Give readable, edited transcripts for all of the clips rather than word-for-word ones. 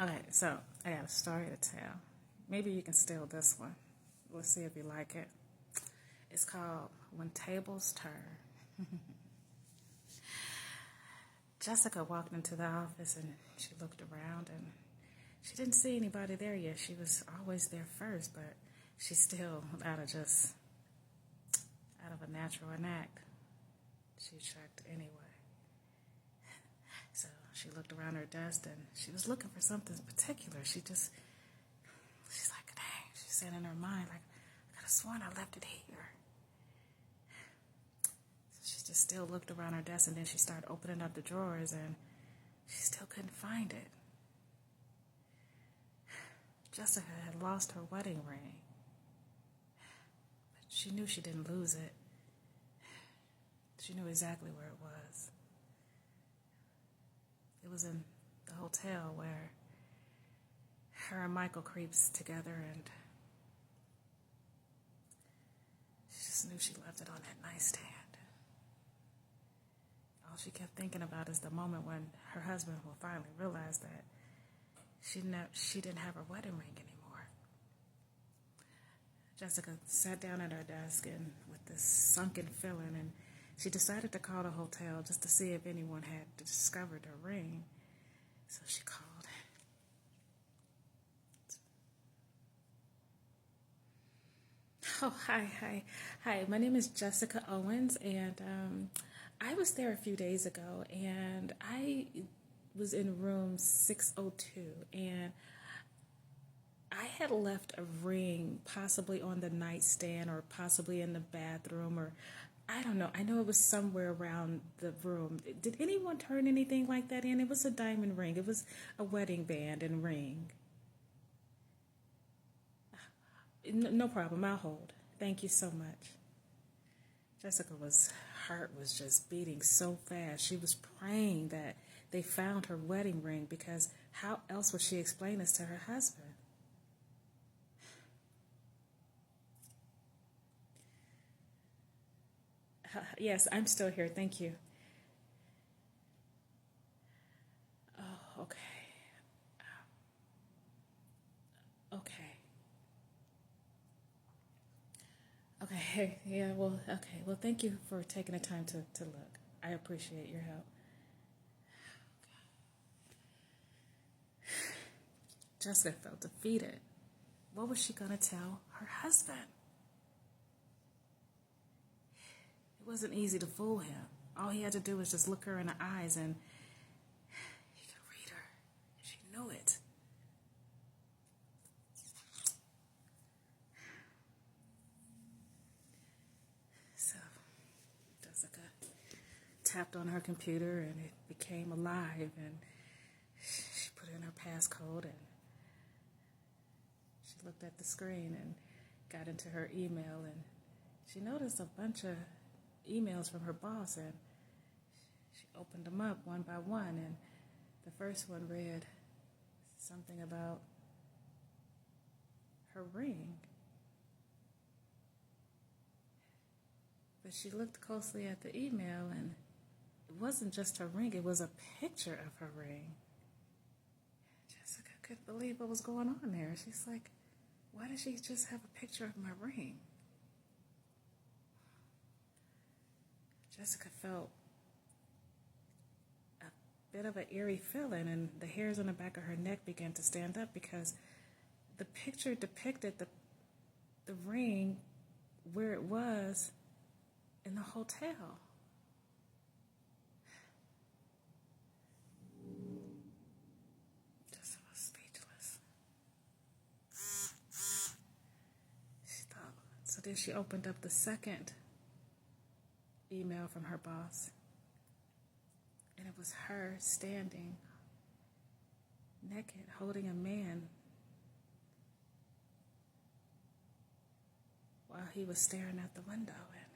Okay, so I got a story to tell. Maybe you can steal this one. Let's see if you like it. It's called When Tables Turn. Jessica walked into the office and she looked around and she didn't see anybody there yet. She was always there first, but she still, out of a natural enact, she checked anyway. So she looked around her desk and she was looking for something particular. She's like, dang, she said in her mind, like, I could have sworn I left it here. So she just still looked around her desk and then she started opening up the drawers and she still couldn't find it. Jessica had lost her wedding ring, but she knew she didn't lose it. She knew exactly where it was. It was in the hotel where her and Michael creeps together, and she just knew she left it on that nightstand. All she kept thinking about is the moment when her husband will finally realize that she didn't have her wedding ring anymore. Jessica sat down at her desk and with this sunken feeling, and she decided to call the hotel just to see if anyone had discovered her ring. So she called. Oh, hi. My name is Jessica Owens, and I was there a few days ago, and I was in room 602, and I had left a ring possibly on the nightstand or possibly in the bathroom, or I don't know. I know it was somewhere around the room. Did anyone turn anything like that in? It was a diamond ring. It was a wedding band and ring. No problem. I'll hold. Thank you so much. Jessica's heart was just beating so fast. She was praying that they found her wedding ring because how else would she explain this to her husband? Yes, I'm still here. Thank you. Oh, okay. Okay. Okay. Yeah, well, okay. Well, thank you for taking the time to look. I appreciate your help. Jessica felt defeated. What was she going to tell her husband? It wasn't easy to fool him. All he had to do was just look her in the eyes and he could read her. She knew it. So Jessica tapped on her computer and it became alive, and she put in her passcode and she looked at the screen and got into her email, and she noticed a bunch of emails from her boss, and she opened them up one by one, and the first one read something about her ring. But she looked closely at the email, and it wasn't just her ring, it was a picture of her ring. Jessica couldn't believe what was going on there. She's like, why did she just have a picture of my ring? Jessica felt a bit of an eerie feeling, and the hairs on the back of her neck began to stand up because the picture depicted the ring where it was in the hotel. Jessica was speechless. She thought. So then she opened up the second email from her boss, and it was her standing naked, holding a man while he was staring out the window. And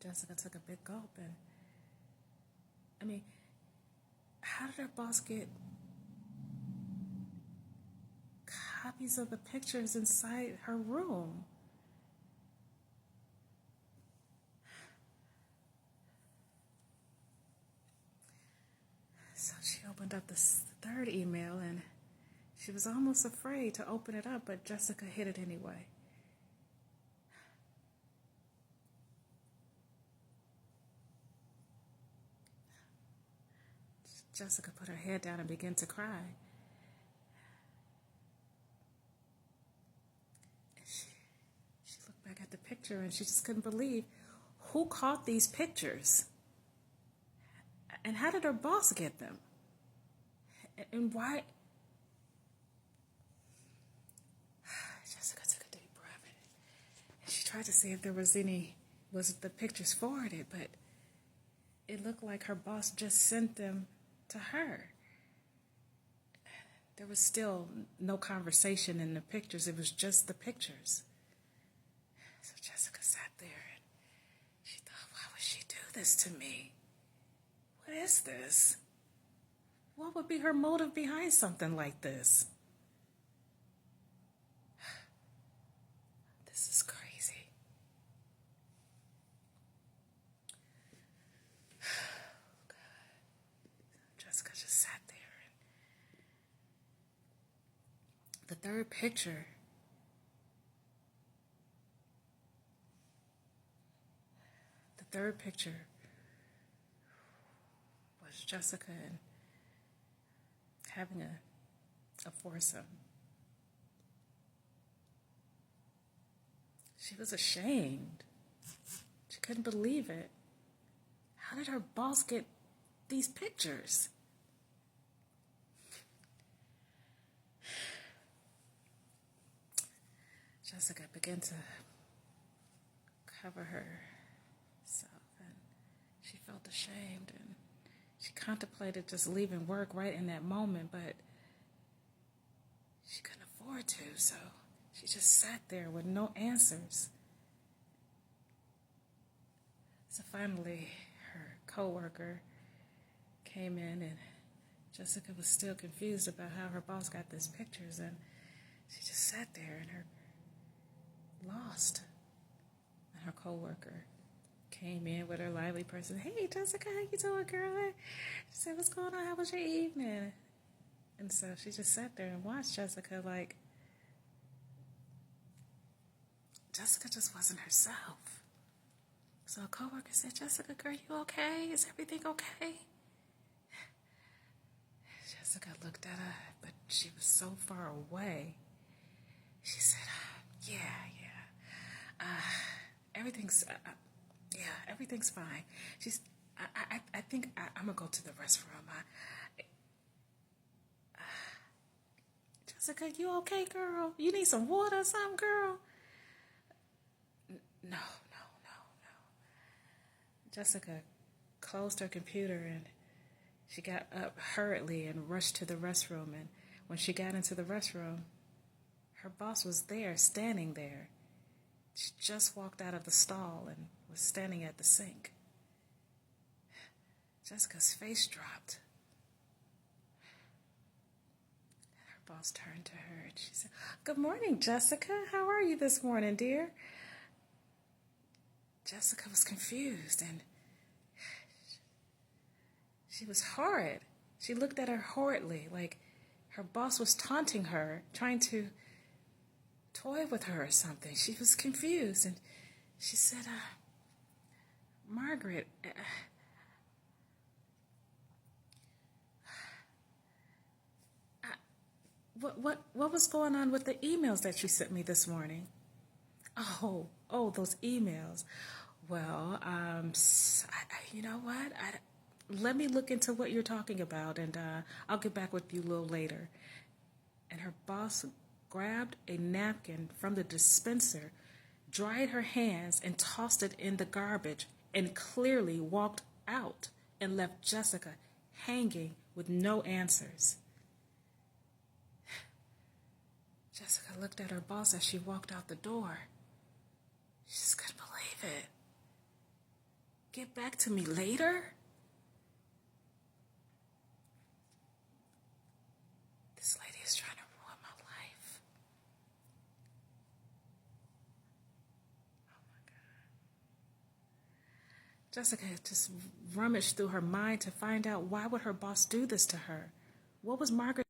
Jessica took a big gulp, and I mean, how did her boss get copies of the pictures inside her room? So she opened up third email, and she was almost afraid to open it up, but Jessica hid it anyway. Jessica put her head down and began to cry. And she looked back at the picture and she just couldn't believe who caught these pictures. And how did her boss get them? And why? Jessica took a deep breath and she tried to see if there was the pictures forwarded, but it looked like her boss just sent them to her. There was still no conversation in the pictures. It was just the pictures. So Jessica sat there and she thought, why would she do this to me? What is this? What would be her motive behind something like this? This is crazy. Jessica just sat there. And the third picture was Jessica and having a foursome. She was ashamed. She couldn't believe it. How did her boss get these pictures? Jessica began to cover herself, and she felt ashamed, and she contemplated just leaving work right in that moment, but she couldn't afford to, so she just sat there with no answers. So finally, her coworker came in, and Jessica was still confused about how her boss got these pictures, and she just sat there and her lost. And her coworker came in with her lively person. Hey, Jessica, how you doing, girl? She said, what's going on? How was your evening? And so she just sat there and watched Jessica like Jessica just wasn't herself. So a coworker said, Jessica, girl, you okay? Is everything okay? Jessica looked at her, but she was so far away. She said, yeah. Everything's fine. I think I'm gonna go to the restroom. Jessica, you okay, girl? You need some water or something, girl? No. Jessica closed her computer and she got up hurriedly and rushed to the restroom. And when she got into the restroom, her boss was there, standing there. She just walked out of the stall and was standing at the sink. Jessica's face dropped. Her boss turned to her and she said, good morning, Jessica. How are you this morning, dear? Jessica was confused and she was horrid. She looked at her horridly, like her boss was taunting her, trying to toy with her or something. She was confused and she said, Margaret, what was going on with the emails that you sent me this morning? Oh, those emails. Well, you know what? Let me look into what you're talking about, and I'll get back with you a little later. And her boss grabbed a napkin from the dispenser, dried her hands, and tossed it in the garbage, and clearly walked out and left Jessica hanging with no answers. Jessica looked at her boss as she walked out the door. She just couldn't believe it. Get back to me later? This lady is trying to ruin my life. Oh my God. Jessica just rummaged through her mind to find out why would her boss do this to her. What was Margaret